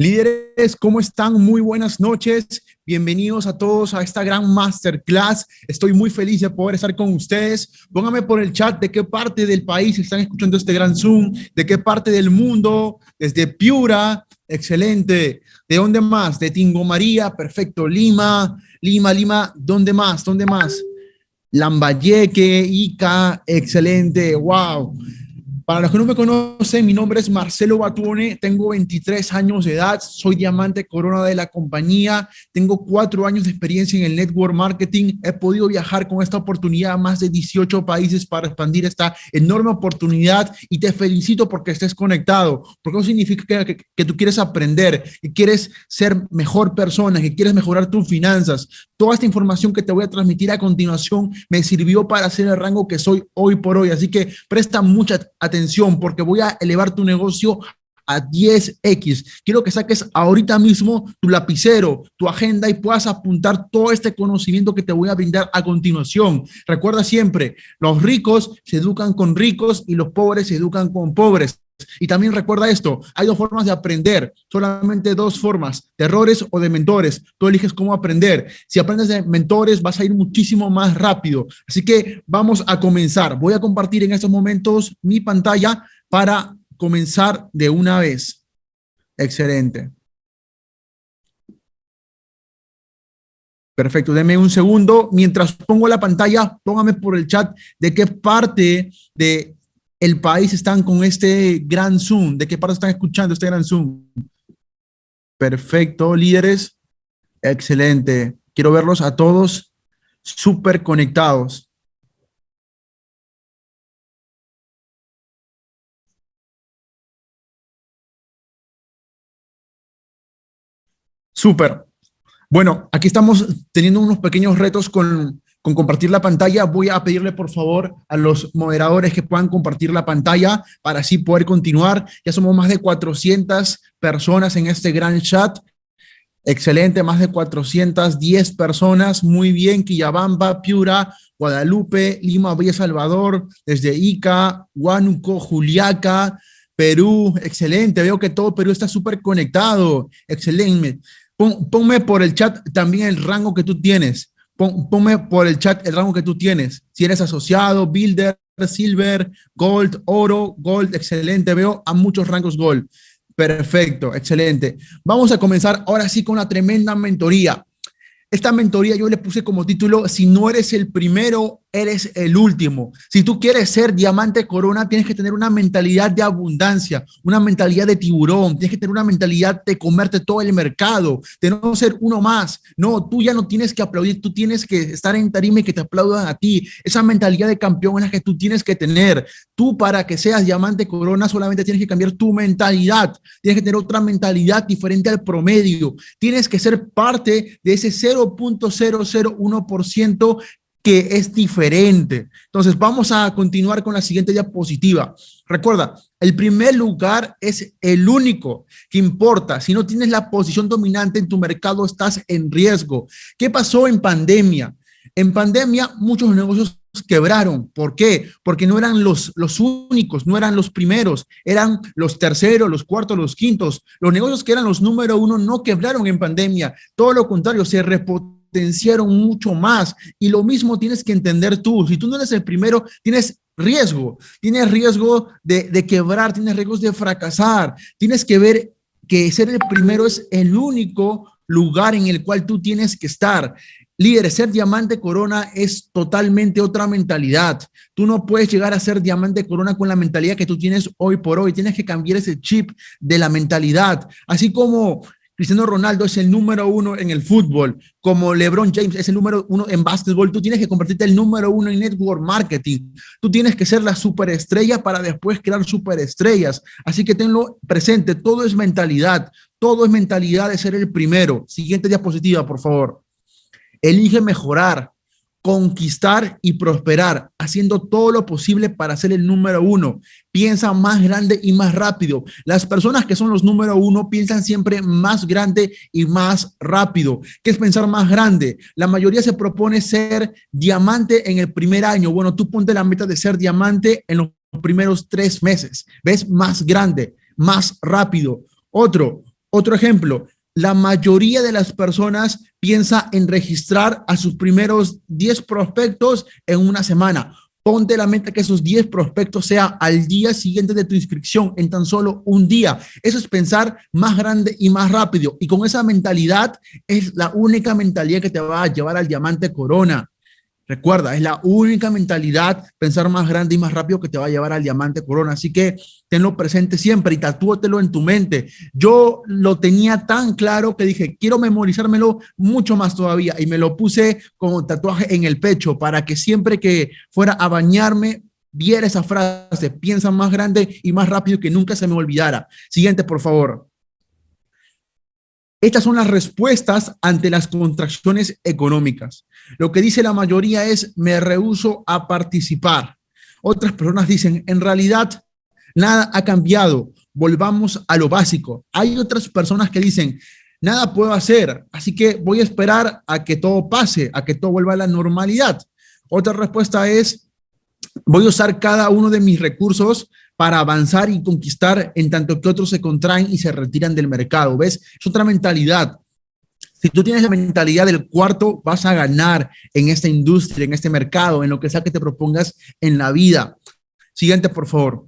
Líderes, ¿cómo están? Muy buenas noches. Bienvenidos a todos a esta gran masterclass. Estoy muy feliz de poder estar con ustedes. Pónganme por el chat de qué parte del país están escuchando este gran Zoom, de qué parte del mundo, desde Piura, excelente. ¿De dónde más? De Tingo María, perfecto. Lima. ¿Dónde más? ¿Dónde más? Lambayeque, Ica, excelente. Wow. Para los que no me conocen, mi nombre es Marcelo Batuone, tengo 23 años de edad, soy diamante corona de la compañía, tengo 4 años de experiencia en el network marketing, he podido viajar con esta oportunidad a más de 18 países para expandir esta enorme oportunidad y te felicito porque estés conectado, porque eso significa que tú quieres aprender, que quieres ser mejor persona, que quieres mejorar tus finanzas. Toda esta información que te voy a transmitir a continuación me sirvió para hacer el rango que soy hoy por hoy, así que presta mucha atención porque voy a elevar tu negocio a 10x. Quiero que saques ahorita mismo tu lapicero, tu agenda y puedas apuntar todo este conocimiento que te voy a brindar a continuación. Recuerda siempre, los ricos se educan con ricos y los pobres se educan con pobres. Y también recuerda esto, hay 2 formas de aprender, solamente 2 formas, de errores o de mentores. Tú eliges cómo aprender. Si aprendes de mentores, vas a ir muchísimo más rápido. Así que vamos a comenzar. Voy a compartir en estos momentos mi pantalla para comenzar de una vez. Excelente. Perfecto, denme un segundo. Mientras pongo la pantalla, póngame por el chat de qué parte de el país están con este gran Zoom, de qué parte están escuchando este gran Zoom. Perfecto, líderes. Excelente. Quiero verlos a todos súper conectados. Súper. Bueno, aquí estamos teniendo unos pequeños retos con compartir la pantalla. Voy a pedirle por favor a los moderadores que puedan compartir la pantalla para así poder continuar. Ya somos más de 400 personas en este gran chat. Excelente, más de 410 personas. Muy bien, Quillabamba, Piura, Guadalupe, Lima, Villa Salvador, desde Ica, Huánuco, Juliaca, Perú. Excelente, veo que todo Perú está súper conectado. Excelente. Ponme por el chat también el rango que tú tienes. Ponme por el chat el rango que tú tienes. Si eres asociado, builder, silver, gold, oro, gold. Excelente, veo a muchos rangos gold. Perfecto, excelente. Vamos a comenzar ahora sí con una tremenda mentoría. Esta mentoría yo le puse como título, si no eres el primero, eres el último. Si tú quieres ser diamante corona, tienes que tener una mentalidad de abundancia, una mentalidad de tiburón, tienes que tener una mentalidad de comerte todo el mercado, de no ser uno más. No, tú ya no tienes que aplaudir, tú tienes que estar en tarima y que te aplaudan a ti. Esa mentalidad de campeón es la que tú tienes que tener. Tú para que seas diamante corona solamente tienes que cambiar tu mentalidad, tienes que tener otra mentalidad diferente al promedio, tienes que ser parte de ese 0.001% que es diferente. Entonces, vamos a continuar con la siguiente diapositiva. Recuerda, el primer lugar es el único que importa. Si no tienes la posición dominante en tu mercado, estás en riesgo. ¿Qué pasó en pandemia? En pandemia, muchos negocios quebraron. ¿Por qué? Porque no eran los únicos, no eran los primeros, eran los terceros, los cuartos, los quintos. Los negocios que eran los número uno no quebraron en pandemia. Todo lo contrario, se repotenciaron mucho más. Y lo mismo tienes que entender tú. Si tú no eres el primero, tienes riesgo de quebrar, tienes riesgos de fracasar. Tienes que ver que ser el primero es el único lugar en el cual tú tienes que estar. Líder, ser diamante corona es totalmente otra mentalidad. Tú no puedes llegar a ser diamante corona con la mentalidad que tú tienes hoy por hoy. Tienes que cambiar ese chip de la mentalidad. Así como Cristiano Ronaldo es el número uno en el fútbol, como LeBron James es el número uno en básquetbol, tú tienes que convertirte en el número uno en network marketing. Tú tienes que ser la superestrella para después crear superestrellas. Así que tenlo presente, todo es mentalidad de ser el primero. Siguiente diapositiva, por favor. Elige mejorar, conquistar y prosperar, haciendo todo lo posible para ser el número uno. Piensa más grande y más rápido. Las personas que son los número uno piensan siempre más grande y más rápido. ¿Qué es pensar más grande? La mayoría se propone ser diamante en el primer año. Bueno, tú ponte la meta de ser diamante en los primeros 3 meses. ¿Ves? Más grande, más rápido. Otro, Otro ejemplo, la mayoría de las personas piensa en registrar a sus primeros 10 prospectos en una semana. Ponte la meta que esos 10 prospectos sea al día siguiente de tu inscripción, en tan solo un día. Eso es pensar más grande y más rápido. Y con esa mentalidad es la única mentalidad que te va a llevar al diamante corona. Recuerda, es la única mentalidad, pensar más grande y más rápido, que te va a llevar al diamante corona. Así que tenlo presente siempre y tatúatelo en tu mente. Yo lo tenía tan claro que dije, quiero memorizármelo mucho más todavía, y me lo puse como tatuaje en el pecho para que siempre que fuera a bañarme viera esa frase: piensa más grande y más rápido, que nunca se me olvidara. Siguiente, por favor. Estas son las respuestas ante las contracciones económicas. Lo que dice la mayoría es: me rehúso a participar. Otras personas dicen: en realidad nada ha cambiado, volvamos a lo básico. Hay otras personas que dicen: nada puedo hacer, así que voy a esperar a que todo pase, a que todo vuelva a la normalidad. Otra respuesta es: voy a usar cada uno de mis recursos para avanzar y conquistar, en tanto que otros se contraen y se retiran del mercado. ¿Ves? Es otra mentalidad. Si tú tienes la mentalidad del cuarto, vas a ganar en esta industria, en este mercado, en lo que sea que te propongas en la vida. Siguiente, por favor.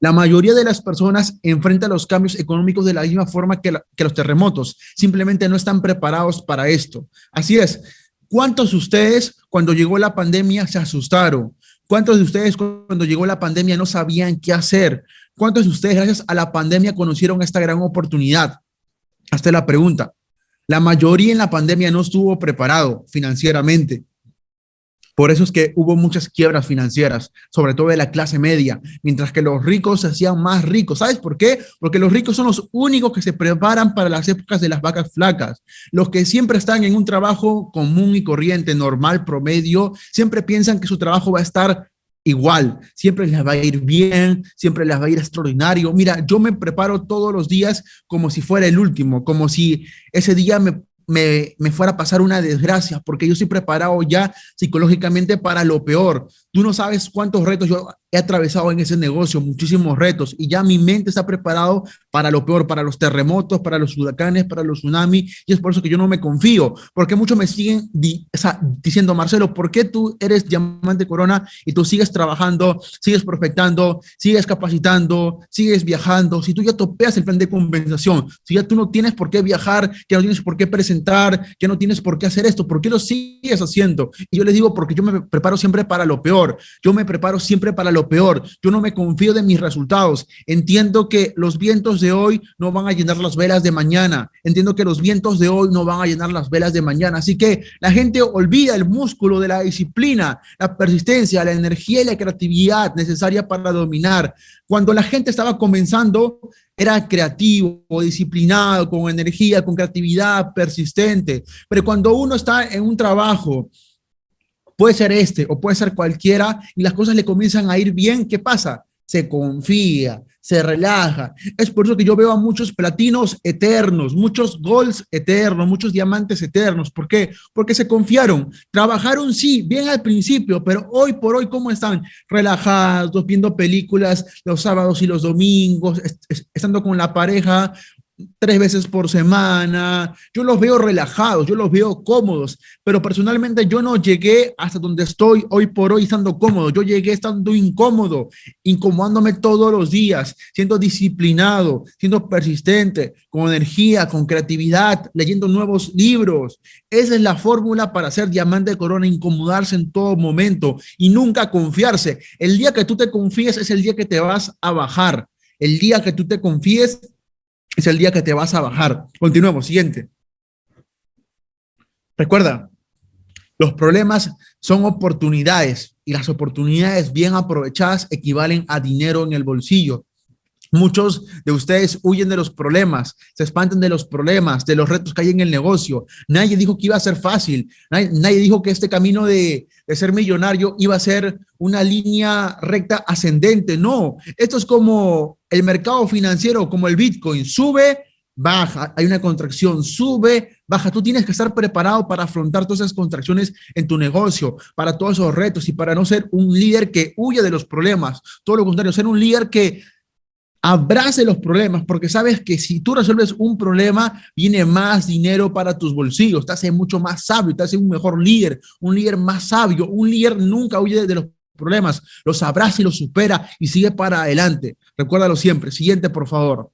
La mayoría de las personas enfrentan los cambios económicos de la misma forma que los terremotos. Simplemente no están preparados para esto. Así es. ¿Cuántos de ustedes, cuando llegó la pandemia, se asustaron? ¿Cuántos de ustedes, cuando llegó la pandemia, no sabían qué hacer? ¿Cuántos de ustedes, gracias a la pandemia, conocieron esta gran oportunidad? Hazte la pregunta. La mayoría en la pandemia no estuvo preparado financieramente. Por eso es que hubo muchas quiebras financieras, sobre todo de la clase media, mientras que los ricos se hacían más ricos. ¿Sabes por qué? Porque los ricos son los únicos que se preparan para las épocas de las vacas flacas. Los que siempre están en un trabajo común y corriente, normal, promedio, siempre piensan que su trabajo va a estar igual, siempre les va a ir bien, siempre les va a ir extraordinario. Mira, yo me preparo todos los días como si fuera el último, como si ese día me fuera a pasar una desgracia, porque yo estoy preparado ya psicológicamente para lo peor. Tú no sabes cuántos retos yo he atravesado en ese negocio, muchísimos retos, y ya mi mente está preparado para lo peor, para los terremotos, para los huracanes, para los tsunamis, y es por eso que yo no me confío, porque muchos me siguen diciendo: Marcelo, ¿por qué tú eres diamante corona y tú sigues trabajando, sigues prospectando, sigues capacitando, sigues viajando? Si tú ya topeas el plan de compensación, si ya tú no tienes por qué viajar, que no tienes por qué presentar, que no tienes por qué hacer esto, ¿por qué lo sigues haciendo? Y yo les digo: porque yo me preparo siempre para lo peor. Yo me preparo siempre para lo peor. Yo no me confío de mis resultados. Entiendo que los vientos de hoy no van a llenar las velas de mañana. Entiendo que los vientos de hoy no van a llenar las velas de mañana. Así que la gente olvida el músculo de la disciplina, la persistencia, la energía y la creatividad necesaria para dominar. Cuando la gente estaba comenzando, era creativo, disciplinado, con energía, con creatividad, persistente. Pero cuando uno está en un trabajo, puede ser este o puede ser cualquiera, y las cosas le comienzan a ir bien, ¿qué pasa? Se confía, se relaja. Es por eso que yo veo a muchos platinos eternos, muchos golds eternos, muchos diamantes eternos. ¿Por qué? Porque se confiaron. Trabajaron, sí, bien al principio, pero hoy por hoy, ¿cómo están? Relajados, viendo películas los sábados y los domingos, estando con la pareja 3 veces por semana. Yo los veo relajados, yo los veo cómodos, pero personalmente yo no llegué hasta donde estoy hoy por hoy estando cómodo. Yo llegué estando incómodo, incomodándome todos los días, siendo disciplinado, siendo persistente, con energía, con creatividad, leyendo nuevos libros. Esa es la fórmula para ser diamante de corona: incomodarse en todo momento y nunca confiarse. El día que tú te confíes es el día que te vas a bajar. El día que tú te confíes es el día que te vas a bajar. Continuemos, siguiente. Recuerda, los problemas son oportunidades, y las oportunidades bien aprovechadas equivalen a dinero en el bolsillo. Muchos de ustedes huyen de los problemas, se espantan de los problemas, de los retos que hay en el negocio. Nadie dijo que iba a ser fácil. Nadie dijo que este camino de ser millonario iba a ser una línea recta ascendente. No, esto es como el mercado financiero, como el Bitcoin: sube, baja, hay una contracción, sube, baja. Tú tienes que estar preparado para afrontar todas esas contracciones en tu negocio, para todos esos retos, y para no ser un líder que huye de los problemas. Todo lo contrario, ser un líder que Abrace los problemas porque sabes que si tú resuelves un problema, viene más dinero para tus bolsillos, te hace mucho más sabio, te hace un mejor líder, un líder más sabio. Un líder nunca huye de los problemas, los abraza y los supera y sigue para adelante. Recuérdalo siempre. Siguiente, por favor.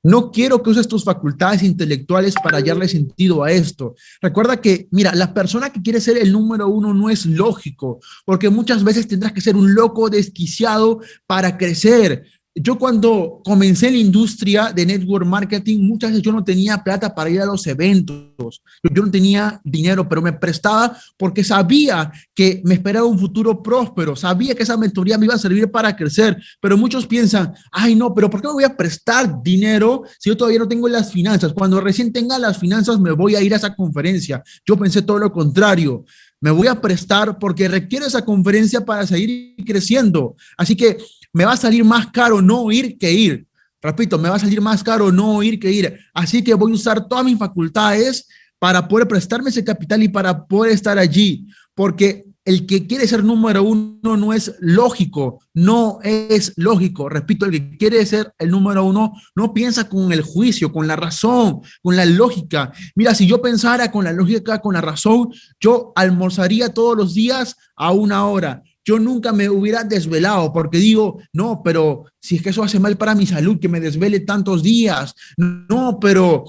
No quiero que uses tus facultades intelectuales para hallarle sentido a esto. Recuerda que, mira, la persona que quiere ser el número uno no es lógico, porque muchas veces tendrás que ser un loco desquiciado para crecer. Yo cuando comencé en la industria de network marketing, muchas veces yo no tenía plata para ir a los eventos. Yo no tenía dinero, pero me prestaba porque sabía que me esperaba un futuro próspero, sabía que esa mentoría me iba a servir para crecer, pero muchos piensan, ay no, pero ¿por qué me voy a prestar dinero si yo todavía no tengo las finanzas? Cuando recién tenga las finanzas me voy a ir a esa conferencia. Yo pensé todo lo contrario. Me voy a prestar porque requiero esa conferencia para seguir creciendo. Así que me va a salir más caro no ir que ir. Repito, me va a salir más caro no ir que ir. Así que voy a usar todas mis facultades para poder prestarme ese capital y para poder estar allí. Porque el que quiere ser número uno no es lógico, no es lógico. Repito, el que quiere ser el número uno no piensa con el juicio, con la razón, con la lógica. Mira, si yo pensara con la lógica, con la razón, yo almorzaría todos los días a una hora. Yo nunca me hubiera desvelado porque digo, no, pero si es que eso hace mal para mi salud, que me desvele tantos días. No, pero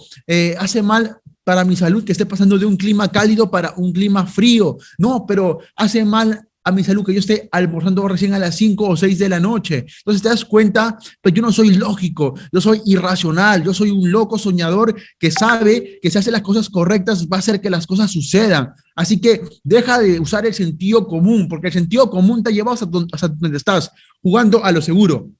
hace mal para mi salud que esté pasando de un clima cálido para un clima frío. No, pero hace mal a mi salud que yo esté almorzando recién a las 5 o 6 de la noche. Entonces te das cuenta, pues yo no soy lógico, yo soy irracional, yo soy un loco soñador que sabe que si hace las cosas correctas va a hacer que las cosas sucedan. Así que deja de usar el sentido común, porque el sentido común te lleva hasta donde estás, jugando a lo seguro,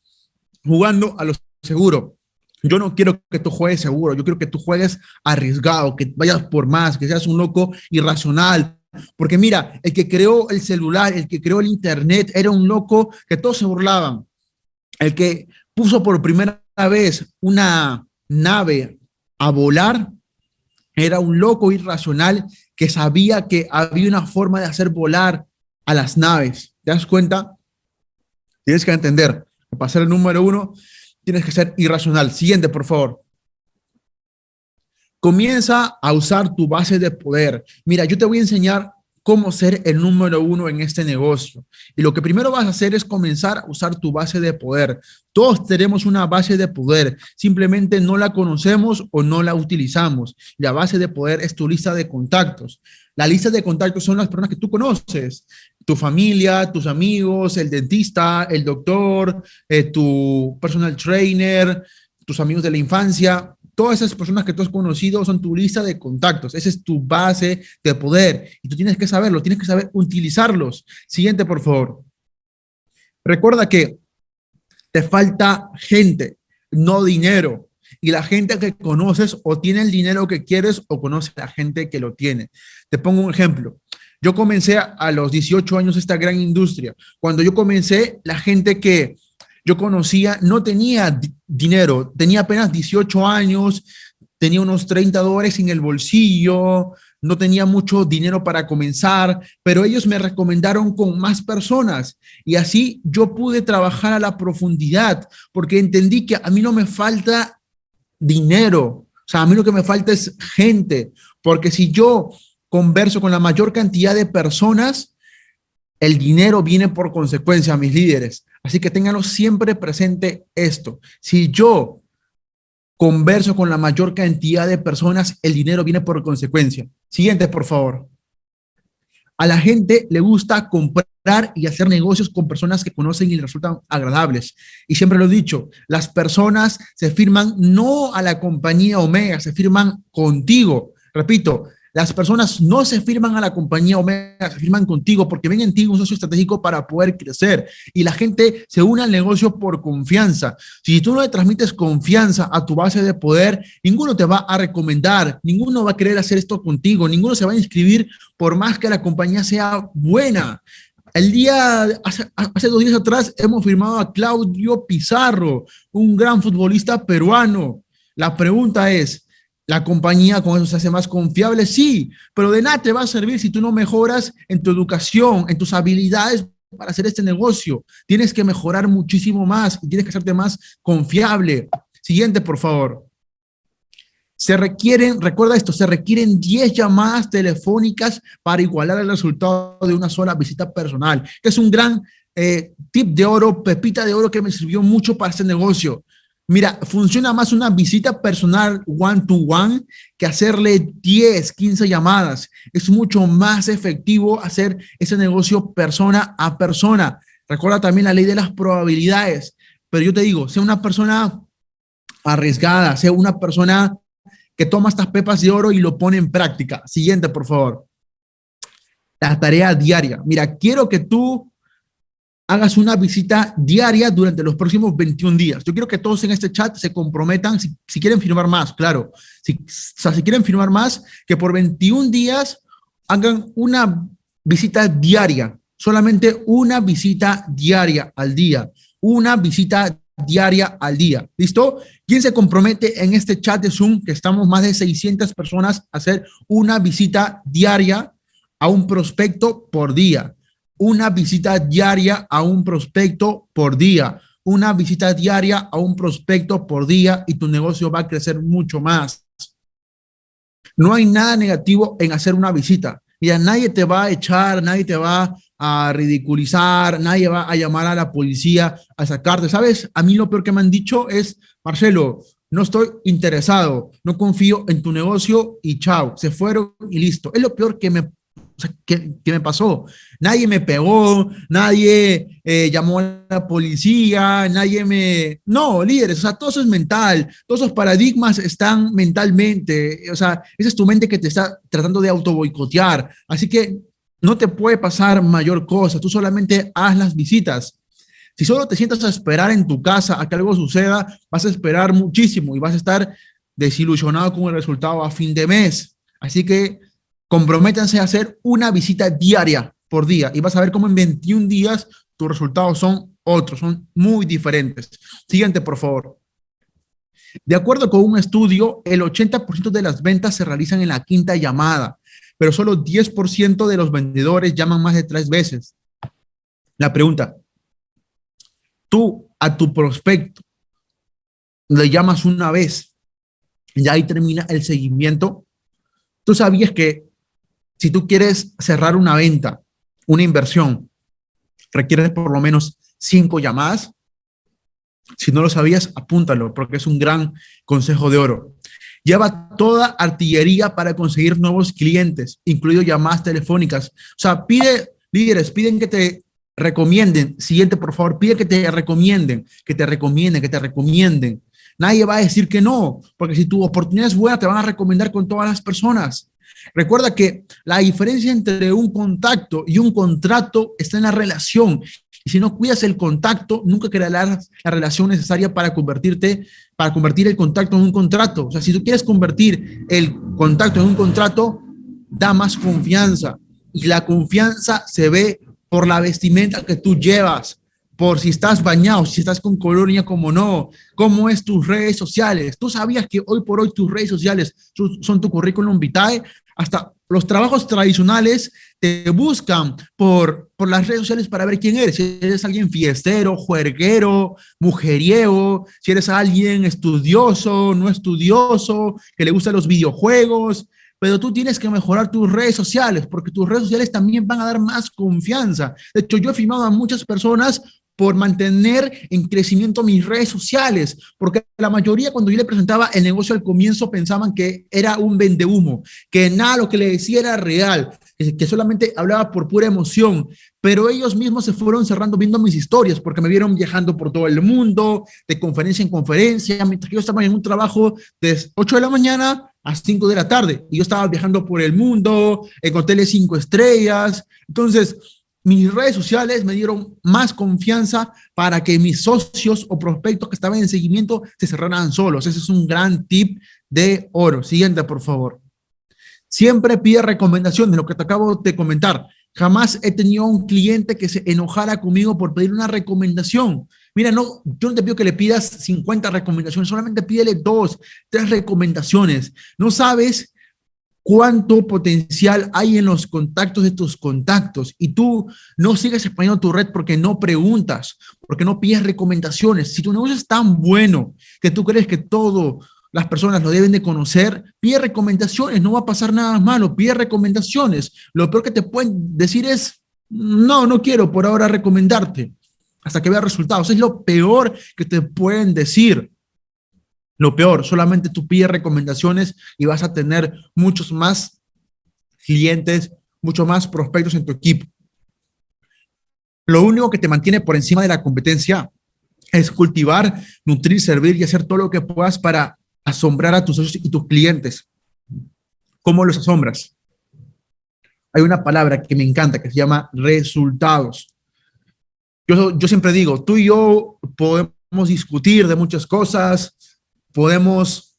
jugando a lo seguro. Yo no quiero que tú juegues seguro, yo quiero que tú juegues arriesgado, que vayas por más, que seas un loco irracional. Porque mira, el que creó el celular, el que creó el internet, era un loco que todos se burlaban. El que puso por primera vez una nave a volar, era un loco irracional que sabía que había una forma de hacer volar a las naves. ¿Te das cuenta? Tienes que entender que para ser el número uno tienes que ser irracional. Siguiente, por favor. Comienza a usar tu base de poder. Mira, yo te voy a enseñar cómo ser el número uno en este negocio. Y lo que primero vas a hacer es comenzar a usar tu base de poder. Todos tenemos una base de poder, simplemente no la conocemos o no la utilizamos. La base de poder es tu lista de contactos. La lista de contactos son las personas que tú conoces, tu familia, tus amigos, el dentista, el doctor, tu personal trainer, tus amigos de la infancia. Todas esas personas que tú has conocido son tu lista de contactos. Esa es tu base de poder. Y tú tienes que saberlo, tienes que saber utilizarlos. Siguiente, por favor. Recuerda que te falta gente, no dinero. Y la gente que conoces o tiene el dinero que quieres o conoce a la gente que lo tiene. Te pongo un ejemplo. Yo comencé a los 18 años esta gran industria. Cuando yo comencé, la gente que yo conocía no tenía dinero, tenía apenas 18 años, tenía unos $30 en el bolsillo, no tenía mucho dinero para comenzar, pero ellos me recomendaron con más personas y así yo pude trabajar a la profundidad porque entendí que a mí no me falta dinero, o sea, a mí lo que me falta es gente, porque si yo converso con la mayor cantidad de personas, el dinero viene por consecuencia, mis líderes. Así que ténganlo siempre presente esto. Si yo converso con la mayor cantidad de personas, el dinero viene por consecuencia. Siguiente, por favor. A la gente le gusta comprar y hacer negocios con personas que conocen y les resultan agradables. Y siempre lo he dicho, las personas se firman no a la compañía Omega, se firman contigo. Repito, las personas no se firman a la compañía Omega, se firman contigo porque ven en ti un socio estratégico para poder crecer. Y la gente se une al negocio por confianza. Si tú no le transmites confianza a tu base de poder, ninguno te va a recomendar, ninguno va a querer hacer esto contigo, ninguno se va a inscribir por más que la compañía sea buena. Hace 2 días atrás hemos firmado a Claudio Pizarro, un gran futbolista peruano. La pregunta es, ¿la compañía con eso se hace más confiable? Sí, pero de nada te va a servir si tú no mejoras en tu educación, en tus habilidades para hacer este negocio. Tienes que mejorar muchísimo más y tienes que hacerte más confiable. Siguiente, por favor. Recuerda esto, se requieren 10 llamadas telefónicas para igualar el resultado de una sola visita personal. Es un gran tip de oro, pepita de oro que me sirvió mucho para este negocio. Mira, funciona más una visita personal one-to-one que hacerle 10, 15 llamadas. Es mucho más efectivo hacer ese negocio persona a persona. Recuerda también la ley de las probabilidades. Pero yo te digo, sea una persona arriesgada, sea una persona que toma estas pepas de oro y lo pone en práctica. Siguiente, por favor. La tarea diaria. Mira, quiero que tú hagas una visita diaria durante los próximos 21 días. Yo quiero que todos en este chat se comprometan, si quieren firmar más, claro. Si quieren firmar más, que por 21 días hagan una visita diaria. Solamente una visita diaria al día. Una visita diaria al día. ¿Listo? ¿Quién se compromete en este chat de Zoom, que estamos más de 600 personas, a hacer una visita diaria a un prospecto por día? Una visita diaria a un prospecto por día. Una visita diaria a un prospecto por día y tu negocio va a crecer mucho más. No hay nada negativo en hacer una visita. Ya nadie te va a echar, nadie te va a ridiculizar, nadie va a llamar a la policía a sacarte. ¿Sabes? A mí lo peor que me han dicho es, Marcelo, no estoy interesado, no confío en tu negocio y chao, se fueron y listo. Es lo peor que me pasó. Nadie me pegó, nadie llamó a la policía, nadie me... No, líderes, o sea, todo eso es mental, todos esos paradigmas están mentalmente, o sea, esa es tu mente que te está tratando de auto boicotear, así que no te puede pasar mayor cosa, tú solamente haz las visitas. Si solo te sientas a esperar en tu casa a que algo suceda, vas a esperar muchísimo y vas a estar desilusionado con el resultado a fin de mes. Así que comprométanse a hacer una visita diaria por día y vas a ver cómo en 21 días tus resultados son otros, son muy diferentes. Siguiente, por favor. De acuerdo con un estudio, el 80% de las ventas se realizan en la quinta llamada, pero solo 10% de los vendedores llaman más de 3 veces. La pregunta, tú a tu prospecto le llamas una vez y ahí termina el seguimiento. Tú sabías que si tú quieres cerrar una venta, una inversión, requieres por lo menos 5 llamadas. Si no lo sabías, apúntalo, porque es un gran consejo de oro. Lleva toda artillería para conseguir nuevos clientes, incluido llamadas telefónicas. O sea, líderes, piden que te recomienden. Siguiente, por favor, pide que te recomienden, que te recomienden, que te recomienden. Nadie va a decir que no, porque si tu oportunidad es buena, te van a recomendar con todas las personas. Recuerda que la diferencia entre un contacto y un contrato está en la relación. Y si no cuidas el contacto, nunca crearás la relación necesaria para convertir el contacto en un contrato. O sea, si tú quieres convertir el contacto en un contrato, da más confianza. Y la confianza se ve por la vestimenta que tú llevas, por si estás bañado, si estás con colonia, como no, cómo es tus redes sociales. ¿Tú sabías que hoy por hoy tus redes sociales son tu currículum vitae? Hasta los trabajos tradicionales te buscan por las redes sociales para ver quién eres. Si eres alguien fiestero, juerguero, mujeriego, si eres alguien estudioso, no estudioso, que le gustan los videojuegos. Pero tú tienes que mejorar tus redes sociales, porque tus redes sociales también van a dar más confianza. De hecho, yo he firmado a muchas personas por mantener en crecimiento mis redes sociales, porque la mayoría cuando yo le presentaba el negocio al comienzo pensaban que era un vendehumo, que nada lo que le decía era real, que solamente hablaba por pura emoción, pero ellos mismos se fueron cerrando viendo mis historias, porque me vieron viajando por todo el mundo, de conferencia en conferencia, mientras que yo estaba en un trabajo de 8 de la mañana a 5 de la tarde, y yo estaba viajando por el mundo, en hoteles 5 estrellas, entonces mis redes sociales me dieron más confianza para que mis socios o prospectos que estaban en seguimiento se cerraran solos. Ese es un gran tip de oro. Siguiente, por favor. Siempre pide recomendaciones, lo que te acabo de comentar. Jamás he tenido un cliente que se enojara conmigo por pedir una recomendación. Mira, no, yo no te pido que le pidas 50 recomendaciones, solamente pídele 2, 3 recomendaciones. No sabes cuánto potencial hay en los contactos de tus contactos y tú no sigues expandiendo tu red porque no preguntas, porque no pides recomendaciones. Si tu negocio es tan bueno que tú crees que todo las personas lo deben de conocer, pide recomendaciones, no va a pasar nada malo, pide recomendaciones. Lo peor que te pueden decir es, no, no quiero por ahora recomendarte hasta que veas resultados. Es lo peor que te pueden decir. Lo peor, solamente tú pides recomendaciones y vas a tener muchos más clientes, muchos más prospectos en tu equipo. Lo único que te mantiene por encima de la competencia es cultivar, nutrir, servir y hacer todo lo que puedas para asombrar a tus socios y tus clientes. ¿Cómo los asombras? Hay una palabra que me encanta que se llama resultados. Yo siempre digo, tú y yo podemos discutir de muchas cosas, podemos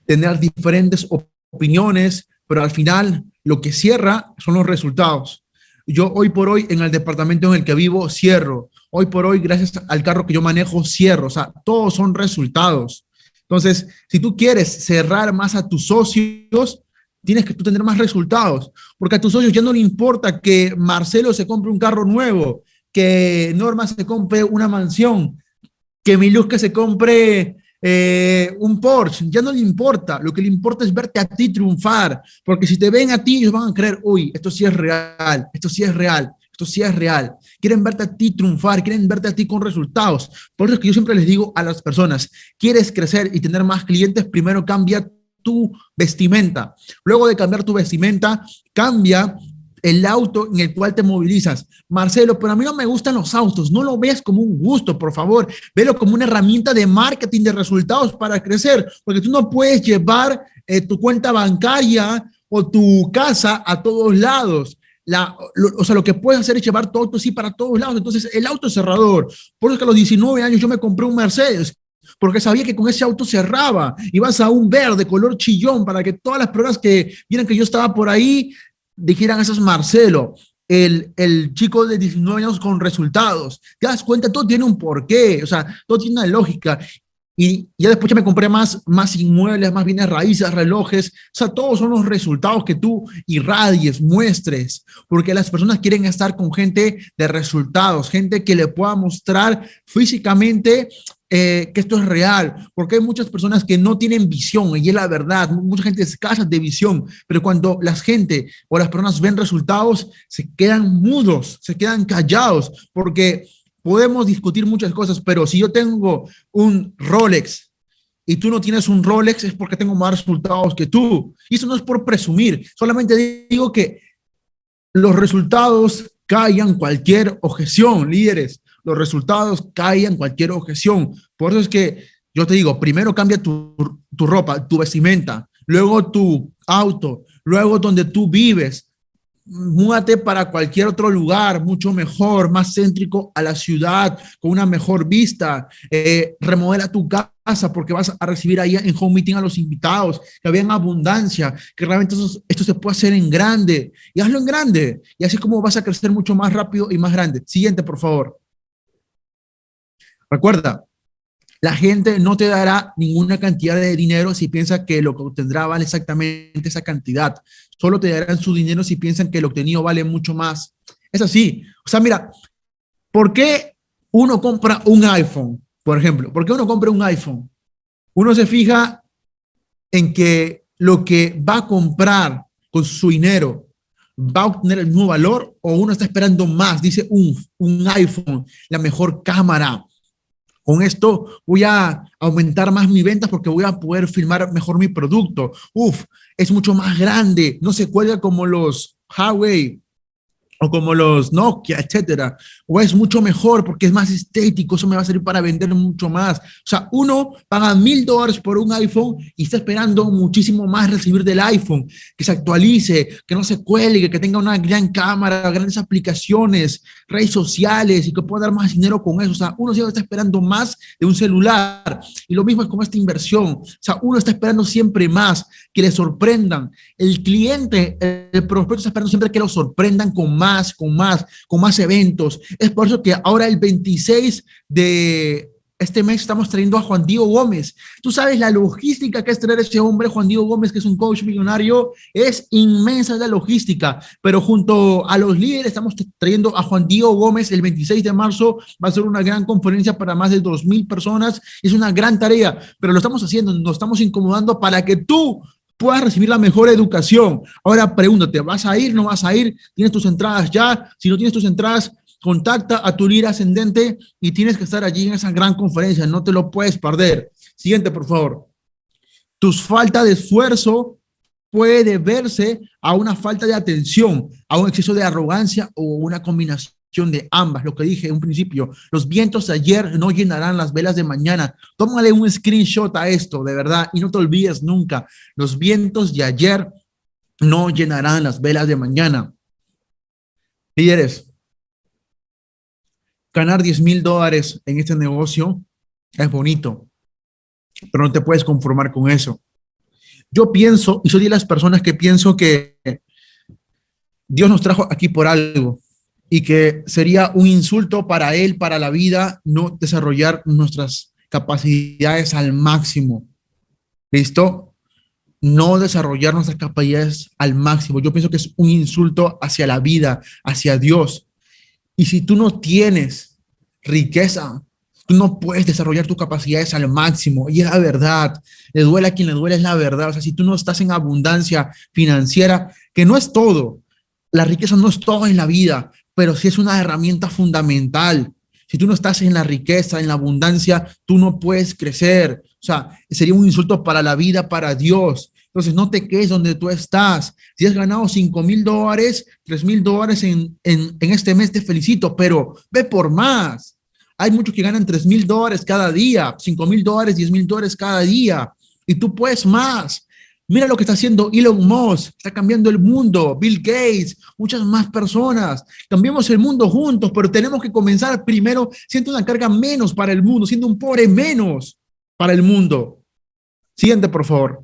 tener diferentes opiniones, pero al final lo que cierra son los resultados. Yo hoy por hoy en el departamento en el que vivo cierro. Hoy por hoy, gracias al carro que yo manejo, cierro. O sea, todos son resultados. Entonces, si tú quieres cerrar más a tus socios, tienes que tú tener más resultados, porque a tus socios ya no le importa que Marcelo se compre un carro nuevo, que Norma se compre una mansión, que Miluz que se compre un Porsche, ya no le importa. Lo que le importa es verte a ti triunfar, porque si te ven a ti, ellos van a creer, uy, esto sí es real, esto sí es real, esto sí es real. Quieren verte a ti triunfar, quieren verte a ti con resultados. Por eso es que yo siempre les digo a las personas, ¿quieres crecer y tener más clientes? Primero cambia tu vestimenta. Luego de cambiar tu vestimenta, cambia el auto en el cual te movilizas. Marcelo, pero a mí no me gustan los autos. No lo veas como un gusto, por favor. Velo como una herramienta de marketing de resultados para crecer, porque tú no puedes llevar tu cuenta bancaria o tu casa a todos lados. O sea, lo que puedes hacer es llevar tu auto sí para todos lados. Entonces, el auto es cerrador. Por eso es que a los 19 años yo me compré un Mercedes, porque sabía que con ese auto cerraba. Ibas a un verde color chillón para que todas las personas que vieran que yo estaba por ahí dijeran, eso es Marcelo, el chico de 19 años con resultados. Te das cuenta, todo tiene un porqué, o sea, todo tiene una lógica. Y ya después ya me compré más inmuebles, más bienes raíces, relojes. O sea, todos son los resultados que tú irradies, muestres, porque las personas quieren estar con gente de resultados, gente que le pueda mostrar físicamente que esto es real, porque hay muchas personas que no tienen visión, y es la verdad, mucha gente escasa de visión, pero cuando la gente o las personas ven resultados, se quedan mudos, se quedan callados, porque podemos discutir muchas cosas, pero si yo tengo un Rolex y tú no tienes un Rolex, es porque tengo más resultados que tú. Y eso no es por presumir, solamente digo que los resultados callan cualquier objeción, líderes. Los resultados callan cualquier objeción. Por eso es que yo te digo, primero cambia tu ropa, tu vestimenta, luego tu auto, luego donde tú vives. Múdate para cualquier otro lugar, mucho mejor, más céntrico a la ciudad, con una mejor vista. Remodela tu casa porque vas a recibir ahí en home meeting a los invitados, que había en abundancia, que realmente esto se puede hacer en grande. Y hazlo en grande. Y así es como vas a crecer mucho más rápido y más grande. Siguiente, por favor. Recuerda, la gente no te dará ninguna cantidad de dinero si piensa que lo que obtendrá vale exactamente esa cantidad. Solo te darán su dinero si piensan que lo obtenido vale mucho más. Es así. O sea, mira, ¿por qué uno compra un iPhone? Por ejemplo, ¿por qué uno compra un iPhone? Uno se fija en que lo que va a comprar con su dinero va a obtener el mismo valor, o uno está esperando más. Dice un iPhone, la mejor cámara. Con esto voy a aumentar más mi ventas porque voy a poder filmar mejor mi producto. Uf, es mucho más grande, no se cuelga como los Huawei o como los Nokia, etcétera. O es mucho mejor porque es más estético, eso me va a servir para vender mucho más. O sea, uno paga $1,000 por un iPhone y está esperando muchísimo más recibir del iPhone, que se actualice, que no se cuelgue, que tenga una gran cámara, grandes aplicaciones, redes sociales y que pueda dar más dinero con eso. O sea, uno siempre está esperando más de un celular. Y lo mismo es con esta inversión. O sea, uno está esperando siempre más, que le sorprendan. El cliente, el prospecto está esperando siempre que lo sorprendan con más eventos. Es por eso que ahora el 26 de Este mes estamos trayendo a Juan Diego Gómez. Tú sabes la logística que es traer a ese hombre, Juan Diego Gómez, que es un coach millonario. Es inmensa la logística, pero junto a los líderes estamos trayendo a Juan Diego Gómez el 26 de marzo. Va a ser una gran conferencia para más de 2,000 personas. Es una gran tarea, pero lo estamos haciendo, nos estamos incomodando para que tú puedas recibir la mejor educación. Ahora pregúntate, ¿vas a ir? ¿No vas a ir? ¿Tienes tus entradas ya? Si no tienes tus entradas, contacta a tu líder ascendente y tienes que estar allí en esa gran conferencia. No te lo puedes perder. Siguiente, por favor. Tu falta de esfuerzo puede deberse a una falta de atención, a un exceso de arrogancia o una combinación de ambas. Lo que dije en un principio, los vientos de ayer no llenarán las velas de mañana. Tómale un screenshot a esto, de verdad, y no te olvides nunca. Los vientos de ayer no llenarán las velas de mañana. Líderes, ganar $10,000 en este negocio es bonito, pero no te puedes conformar con eso. Yo pienso, y soy de las personas que pienso que Dios nos trajo aquí por algo y que sería un insulto para Él, para la vida, no desarrollar nuestras capacidades al máximo. ¿Listo? No desarrollar nuestras capacidades al máximo. Yo pienso que es un insulto hacia la vida, hacia Dios. Y si tú no tienes riqueza, tú no puedes desarrollar tus capacidades al máximo. Y es la verdad. Le duele a quien le duele, es la verdad. O sea, si tú no estás en abundancia financiera, que no es todo, la riqueza no es todo en la vida, pero sí es una herramienta fundamental. Si tú no estás en la riqueza, en la abundancia, tú no puedes crecer. O sea, sería un insulto para la vida, para Dios. Entonces, no te quedes donde tú estás. Si has ganado $5,000, $3,000 en este mes, te felicito, pero ve por más. Hay muchos que ganan $3,000 cada día, $5,000, $10,000 cada día, y tú puedes más. Mira lo que está haciendo Elon Musk, está cambiando el mundo, Bill Gates, muchas más personas. Cambiemos el mundo juntos, pero tenemos que comenzar primero siendo una carga menos para el mundo, siendo un pobre menos para el mundo. Siguiente, por favor.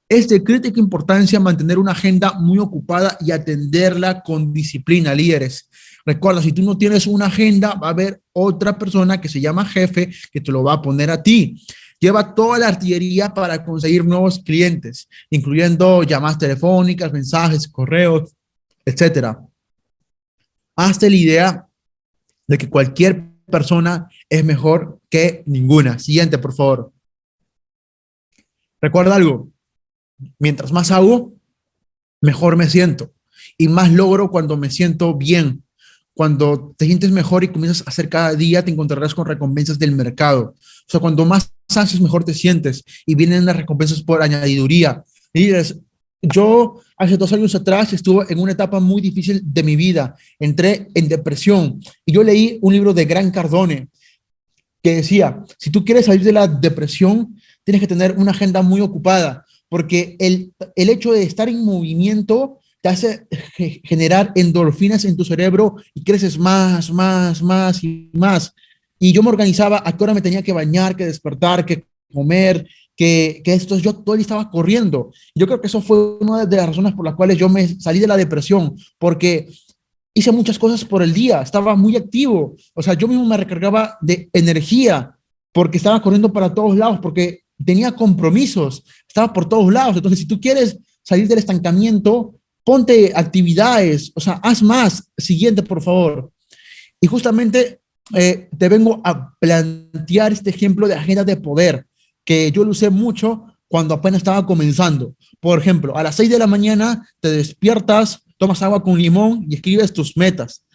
Es de crítica importancia mantener una agenda muy ocupada y atenderla con disciplina, líderes. Recuerda, si tú no tienes una agenda, va a haber otra persona que se llama jefe que te lo va a poner a ti. Lleva toda la artillería para conseguir nuevos clientes, incluyendo llamadas telefónicas, mensajes, correos, etcétera. Hazte la idea de que cualquier persona es mejor que ninguna. Siguiente, por favor. Recuerda algo. Mientras más hago, mejor me siento y más logro cuando me siento bien. Cuando te sientes mejor y comienzas a hacer cada día, te encontrarás con recompensas del mercado. O sea, cuando más haces, mejor te sientes y vienen las recompensas por añadiduría. Y yo hace 2 años atrás estuve en una etapa muy difícil de mi vida. Entré en depresión y yo leí un libro de Grant Cardone que decía, si tú quieres salir de la depresión, tienes que tener una agenda muy ocupada, porque el hecho de estar en movimiento te hace generar endorfinas en tu cerebro y creces más, más, más y más. Y yo me organizaba a qué hora me tenía que bañar, que despertar, que comer, que esto, yo todo el día estaba corriendo. Yo creo que eso fue una de las razones por las cuales yo me salí de la depresión, porque hice muchas cosas por el día, estaba muy activo. O sea, yo mismo me recargaba de energía porque estaba corriendo para todos lados, porque tenía compromisos, estaba por todos lados. Entonces, si tú quieres salir del estancamiento, ponte actividades, o sea, haz más. Siguiente, por favor. Y justamente te vengo a plantear este ejemplo de agenda de poder, que yo lo usé mucho cuando apenas estaba comenzando. Por ejemplo, a las 6 de la mañana te despiertas, tomas agua con limón y escribes tus metas.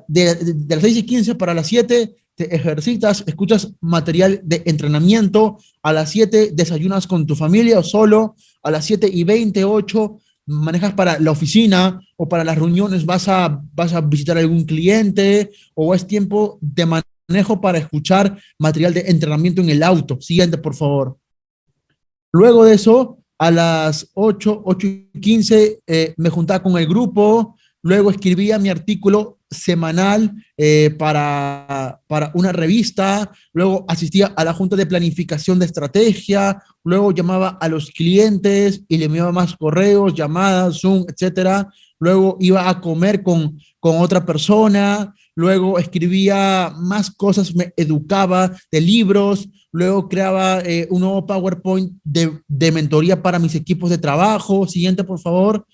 De las 6:15 para las 7 te ejercitas, escuchas material de entrenamiento. A las 7 desayunas con tu familia o solo. A las 7:28 manejas para la oficina o para las reuniones, vas a visitar a algún cliente, o es tiempo de manejo para escuchar material de entrenamiento en el auto. Siguiente, por favor. Luego de eso, a las 8:15 me juntaba con el grupo, luego escribía mi artículo semanal para una revista, luego asistía a la junta de planificación de estrategia, luego llamaba a los clientes y le enviaba más correos, llamadas, Zoom, etcétera. Luego iba a comer con otra persona, luego escribía más cosas, me educaba de libros, luego creaba un nuevo PowerPoint de mentoría para mis equipos de trabajo. Siguiente, por favor.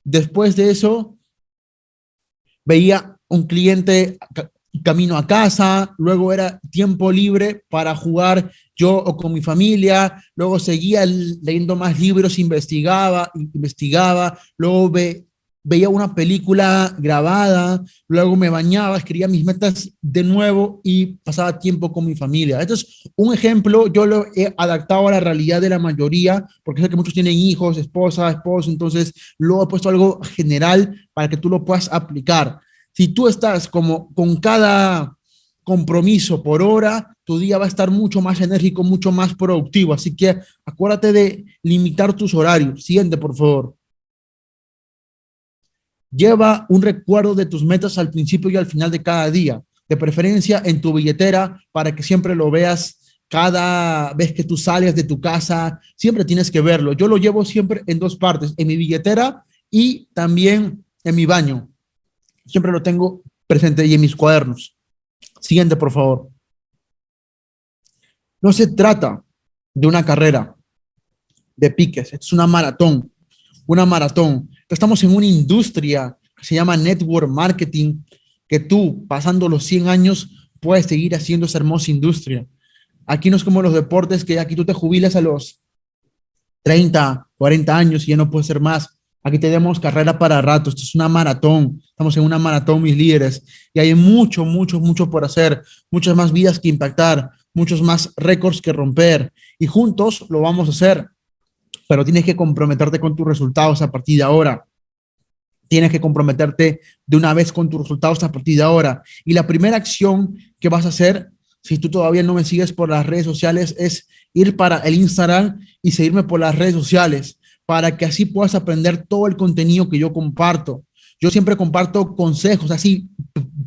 Después de eso, veía un cliente camino a casa, luego era tiempo libre para jugar yo o con mi familia, luego seguía leyendo más libros, investigaba, luego veía una película grabada, luego me bañaba, escribía mis metas de nuevo y pasaba tiempo con mi familia. Esto es un ejemplo, yo lo he adaptado a la realidad de la mayoría, porque sé que muchos tienen hijos, esposa, esposo, entonces lo he puesto algo general para que tú lo puedas aplicar. Si tú estás como con cada compromiso por hora, tu día va a estar mucho más enérgico, mucho más productivo. Así que acuérdate de limitar tus horarios. Siguiente, por favor. Lleva un recuerdo de tus metas al principio y al final de cada día, de preferencia en tu billetera para que siempre lo veas cada vez que tú sales de tu casa, siempre tienes que verlo. Yo lo llevo siempre en dos partes, en mi billetera y también en mi baño. Siempre lo tengo presente y en mis cuadernos. Siguiente, por favor. No se trata de una carrera de piques, es una maratón, una maratón. Estamos en una industria que se llama network marketing, que tú, pasando los 100 años, puedes seguir haciendo esa hermosa industria. Aquí no es como los deportes, que aquí tú te jubilas a los 30, 40 años y ya no puedes ser más. Aquí tenemos carrera para rato, esto es una maratón, estamos en una maratón, mis líderes, y hay mucho, mucho, mucho por hacer, muchas más vidas que impactar, muchos más récords que romper, y juntos lo vamos a hacer, pero tienes que comprometerte con tus resultados a partir de ahora. Tienes que comprometerte de una vez con tus resultados a partir de ahora. Y la primera acción que vas a hacer, si tú todavía no me sigues por las redes sociales, es ir para el Instagram y seguirme por las redes sociales, para que así puedas aprender todo el contenido que yo comparto. Yo siempre comparto consejos, así,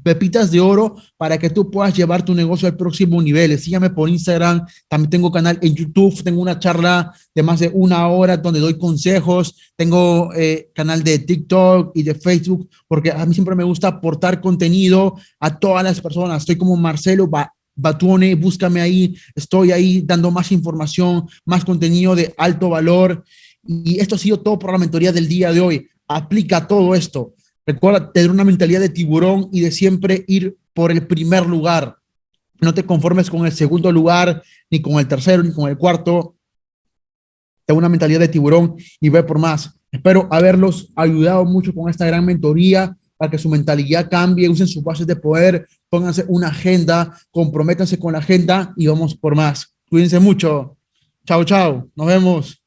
pepitas de oro, para que tú puedas llevar tu negocio al próximo nivel. Sígueme por Instagram, también tengo canal en YouTube, tengo una charla de más de una hora donde doy consejos, tengo canal de TikTok y de Facebook, porque a mí siempre me gusta aportar contenido a todas las personas. Estoy como Marcelo Batuone, búscame ahí, estoy ahí dando más información, más contenido de alto valor. Y esto ha sido todo por la mentoría del día de hoy. Aplica todo esto. Recuerda tener una mentalidad de tiburón y de siempre ir por el primer lugar. No te conformes con el segundo lugar, ni con el tercero, ni con el cuarto. Ten una mentalidad de tiburón y ve por más. Espero haberlos ayudado mucho con esta gran mentoría para que su mentalidad cambie, usen sus bases de poder, pónganse una agenda, comprométanse con la agenda y vamos por más. Cuídense mucho. Chao, chao. Nos vemos.